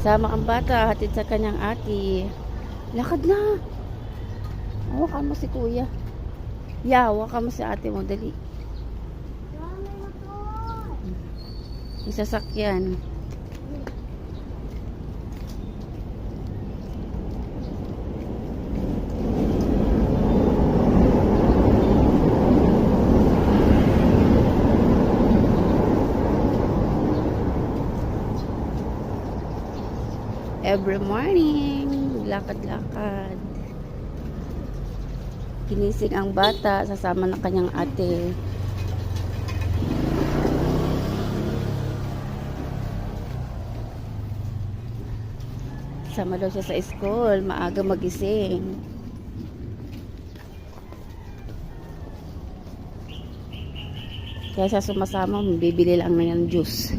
Sama ang bata, hatid sa kanyang ate. Lakad na. Hawakan mo si kuya. Hawakan mo si ate mo, dali. May sasakyan. Every morning, lakad-lakad. Ginising ang bata, sasama ng kanyang ate. Sama daw siya sa school, maaga magising. Kaya siya sumasama, bibili lang na ng juice.